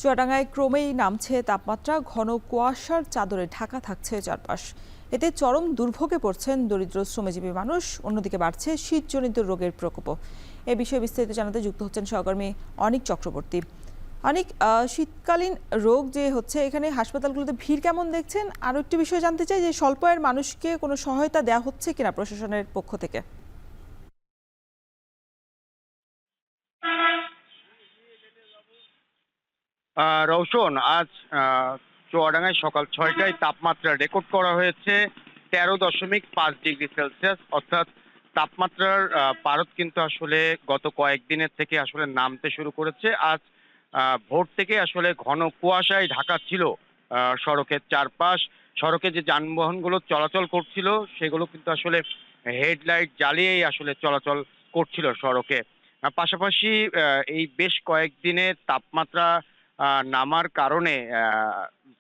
চুয়াডাঙ্গায় ক্রমেই নামছে তাপমাত্রা, ঘন কুয়াশার চাদরে ঢাকা থাকছে চারপাশ। এতে চরম দুর্ভোগে পড়ছেন দরিদ্র শ্রমজীবী মানুষ। অন্যদিকে বাড়ছে শীতজনিত রোগের প্রকোপও। এ বিষয়ে বিস্তারিত জানাতে যুক্ত হচ্ছেন সহকর্মী অনিক চক্রবর্তী। অনেক শীতকালীন রোগ যে হচ্ছে, এখানে হাসপাতালগুলোতে ভিড় কেমন দেখছেন? আরও একটি বিষয় জানতে চাই যে স্বল্প আয়ের মানুষকে কোনো সহায়তা দেওয়া হচ্ছে কিনা প্রশাসনের পক্ষ থেকে। রওশন, আজ চুয়াডাঙ্গায় সকাল ৬টায় তাপমাত্রা রেকর্ড করা হয়েছে ১৩.৫ ডিগ্রি সেলসিয়াস। অর্থাৎ তাপমাত্রার পারদ কিন্তু আসলে গত কয়েকদিনের থেকে আসলে নামতে শুরু করেছে। আজ ভোর থেকে আসলে ঘন কুয়াশায় ঢাকা ছিল সড়কের চারপাশ। সড়কে যে যানবাহনগুলো চলাচল করছিল সেগুলো কিন্তু আসলে হেডলাইট জ্বালিয়েই আসলে চলাচল করছিল সড়কে। পাশাপাশি এই বেশ কয়েকদিনের তাপমাত্রা নামার কারণে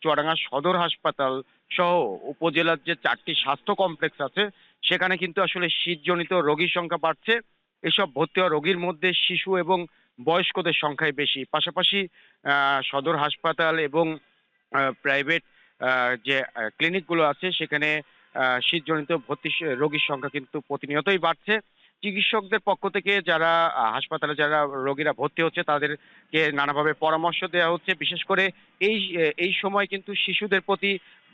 চুয়াডাঙ্গা সদর হাসপাতাল সহ উপজেলার যে ৪টি স্বাস্থ্য কমপ্লেক্স আছে সেখানে কিন্তু আসলে শীতজনিত রোগীর সংখ্যা বাড়ছে। এসব ভর্তি হওয়া রোগীর মধ্যে শিশু এবং বয়স্কদের সংখ্যাই বেশি। পাশাপাশি সদর হাসপাতাল এবং প্রাইভেট যে ক্লিনিকগুলো আছে সেখানে শীতজনিত ভর্তি রোগীর সংখ্যা কিন্তু প্রতিনিয়তই বাড়ছে। চিকিৎসকদের পক্ষ থেকে যারা হাসপাতালে যারা রোগীরা ভর্তি হচ্ছে তাদেরকে নানাভাবে পরামর্শ দেওয়া হচ্ছে। বিশেষ করে এই সময় কিন্তু শিশুদের প্রতি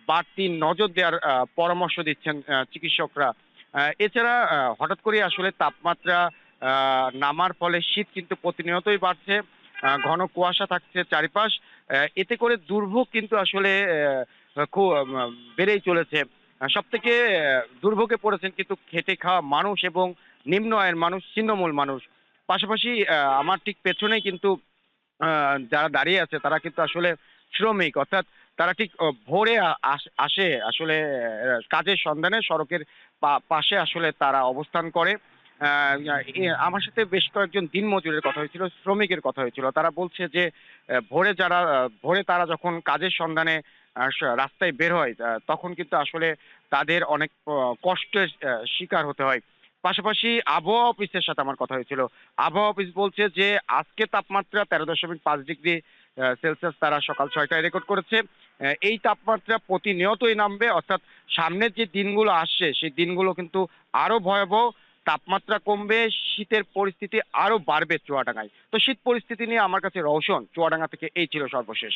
বাড়তি নজর দেওয়ার পরামর্শ দিচ্ছেন চিকিৎসকরা। এছাড়া হঠাৎ করেই আসলে তাপমাত্রা নামার ফলে শীত কিন্তু প্রতিনিয়তই বাড়ছে। ঘন কুয়াশা থাকছে চারিপাশ। এতে করে দুর্ভোগ কিন্তু আসলে বেড়েই চলেছে। সবথেকে দুর্ভোগে পড়েছেন কিন্তু খেটে খাওয়া মানুষ এবং নিম্ন আয়ের মানুষ, ছিন্নমূল মানুষ। পাশাপাশি আমার ঠিক পেছনেই কিন্তু যারা দাঁড়িয়ে আছে তারা কিন্তু আসলে শ্রমিক। অর্থাৎ তারা ঠিক ভোরে আসে আসলে কাজের সন্ধানে সড়কের পাশে আসলে তারা অবস্থান করে। আ আমার সাথে বেশ কয়েকজন দিনমজুরের কথা হয়েছিল, শ্রমিকের কথা হয়েছিল। তারা বলছে যে ভোরে তারা যখন কাজের সন্ধানে রাস্তায় বের হয় তখন কিন্তু আসলে তাদের অনেক কষ্টের শিকার হতে হয়। পাশাপাশি আবহাওয়া অফিসের সাথে আমার কথা হয়েছিল। আবহাওয়া অফিস বলছে যে আজকে তাপমাত্রা ১৩.৫ ডিগ্রি সেলসিয়াস তারা সকাল ৬টায় রেকর্ড করেছে। এই তাপমাত্রা প্রতিনিয়তই নামবে। অর্থাৎ সামনের যে দিনগুলো আসছে সেই দিনগুলো কিন্তু আরো ভয়াবহ। তাপমাত্রা কমবে, শীতের পরিস্থিতি আরো বাড়বে চুয়াডাঙ্গায়। তো শীত পরিস্থিতি নিয়ে আমার কাছে রওশন, চুয়াডাঙ্গা থেকে এই ছিল সর্বশেষ।